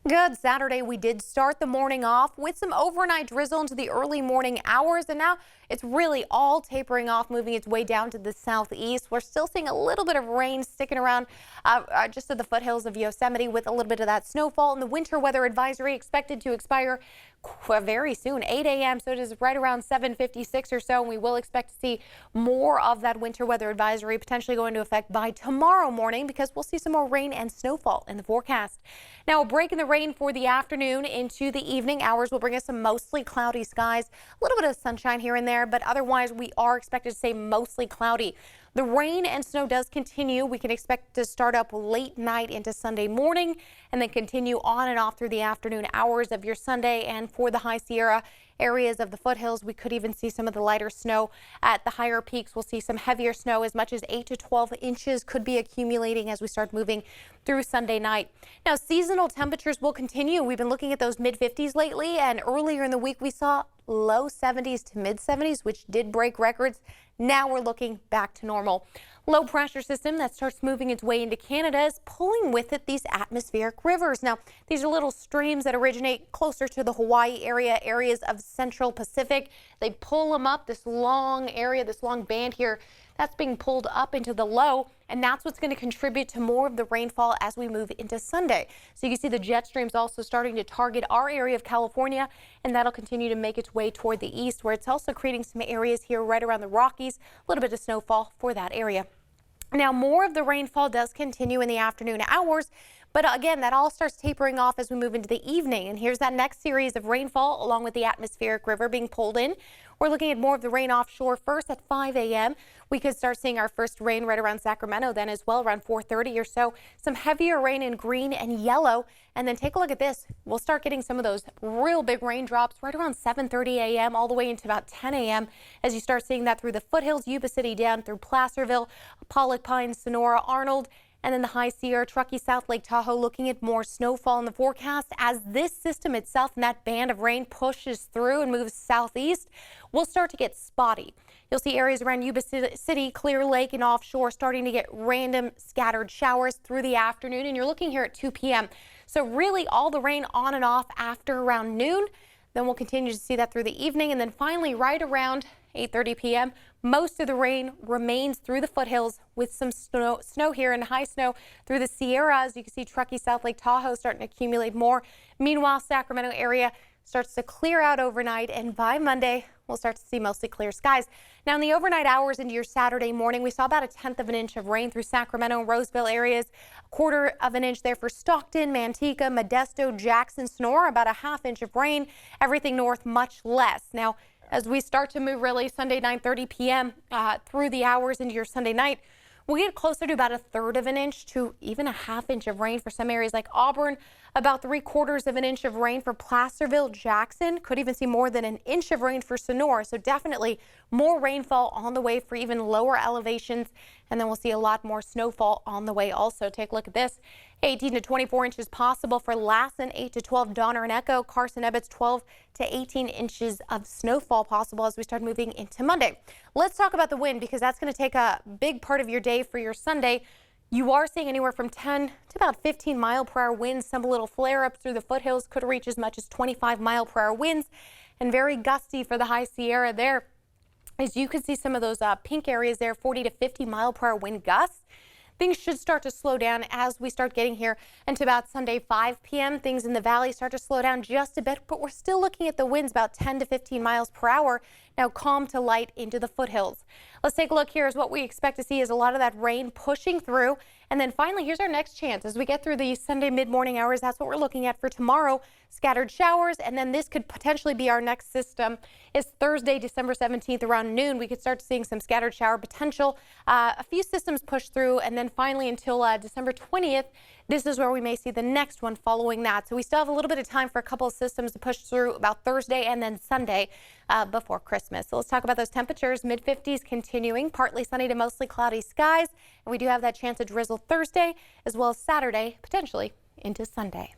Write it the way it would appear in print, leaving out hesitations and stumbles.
Good Saturday. We did start the morning off with some overnight drizzle into the early morning hours, and now it's really all tapering off, moving its way down to the southeast. We're still seeing a little bit of rain sticking around just at the foothills of Yosemite with a little bit of that snowfall, and the winter weather advisory expected to expire very soon, 8 a.m. So it is right around 7:56 or so, and we will expect to see more of that winter weather advisory potentially go into effect by tomorrow morning because we'll see some more rain and snowfall in the forecast. Now, a break in the rain for the afternoon into the evening hours will bring us some mostly cloudy skies, a little bit of sunshine here and there, but otherwise we are expected to stay mostly cloudy. The rain and snow does continue. We can expect to start up late night into Sunday morning and then continue on and off through the afternoon hours of your Sunday. And for the High Sierra areas of the foothills, we could even see some of the lighter snow. At the higher peaks, we'll see some heavier snow. As much as 8 to 12 inches could be accumulating as we start moving through Sunday night. Now, seasonal temperatures will continue. We've been looking at those mid-50s lately, and earlier in the week we saw low 70s to mid 70s, which did break records. Now we're looking back to normal. Low pressure system that starts moving its way into Canada is pulling with it these atmospheric rivers. Now, these are little streams that originate closer to the Hawaii area, areas of Central Pacific. They pull them up this long area, this long band here that's being pulled up into the low, and that's what's going to contribute to more of the rainfall as we move into Sunday. So you can see the jet streams also starting to target our area of California, and that'll continue to make its way toward the east, where it's also creating some areas here right around the Rockies, a little bit of snowfall for that area. Now, more of the rainfall does continue in the afternoon hours, but again, that all starts tapering off as we move into the evening. And here's that next series of rainfall along with the atmospheric river being pulled in. We're looking at more of the rain offshore first at 5 a.m. We could start seeing our first rain right around Sacramento then as well, around 4:30 or so. Some heavier rain in green and yellow. And then take a look at this. We'll start getting some of those real big raindrops right around 7:30 a.m. all the way into about 10 a.m. as you start seeing that through the foothills, Yuba City down through Placerville, Pollock Pines, Sonora, Arnold. And then the High Sierra, Truckee, South Lake Tahoe looking at more snowfall in the forecast as this system itself and that band of rain pushes through and moves southeast. We'll start to get spotty. You'll see areas around Yuba City, Clear Lake, and offshore starting to get random scattered showers through the afternoon. And you're looking here at 2 p.m. So really all the rain on and off after around noon. Then we'll continue to see that through the evening. And then finally, right around 8:30 p.m., most of the rain remains through the foothills with some snow here and high snow through the Sierras. You can see Truckee, South Lake Tahoe starting to accumulate more. Meanwhile, Sacramento area starts to clear out overnight, and by Monday, we'll start to see mostly clear skies. Now, in the overnight hours into your Saturday morning, we saw about 1/10 of an inch of rain through Sacramento and Roseville areas, 1/4 of an inch there for Stockton, Manteca, Modesto, Jackson, Sonora, about 1/2 inch of rain. Everything north, much less. Now, as we start to move really Sunday 9:30 p.m. Through the hours into your Sunday night, we'll get closer to about 1/3 of an inch to even 1/2 inch of rain for some areas like Auburn, about 3/4 of an inch of rain for Placerville, Jackson, could even see more than 1 inch of rain for Sonora. So definitely more rainfall on the way for even lower elevations. And then we'll see a lot more snowfall on the way also. Take a look at this. 18 to 24 inches possible for Lassen, 8 to 12 Donner and Echo, Carson, Ebbets, 12 to 18 inches of snowfall possible as we start moving into Monday. Let's talk about the wind because that's going to take a big part of your day for your Sunday. You are seeing anywhere from 10 to about 15 mile-per-hour winds. Some little flare-ups through the foothills could reach as much as 25 mile-per-hour winds, and very gusty for the High Sierra there. As you can see some of those pink areas there, 40 to 50 mile-per-hour wind gusts. Things should start to slow down as we start getting here into about Sunday 5 p.m. Things in the valley start to slow down just a bit, but we're still looking at the winds about 10 to 15 miles per hour. Now calm to light into the foothills. Let's take a look here as what we expect to see is a lot of that rain pushing through. And then finally, here's our next chance. As we get through the Sunday mid-morning hours, that's what we're looking at for tomorrow. Scattered showers, and then this could potentially be our next system. Is Thursday, December 17th around noon. We could start seeing some scattered shower potential. A few systems push through, and then finally until December 20th, this is where we may see the next one following that. So we still have a little bit of time for a couple of systems to push through about Thursday and then Sunday before Christmas. So let's talk about those temperatures. Mid-50s continuing, partly sunny to mostly cloudy skies. And we do have that chance of drizzle Thursday as well as Saturday, potentially into Sunday.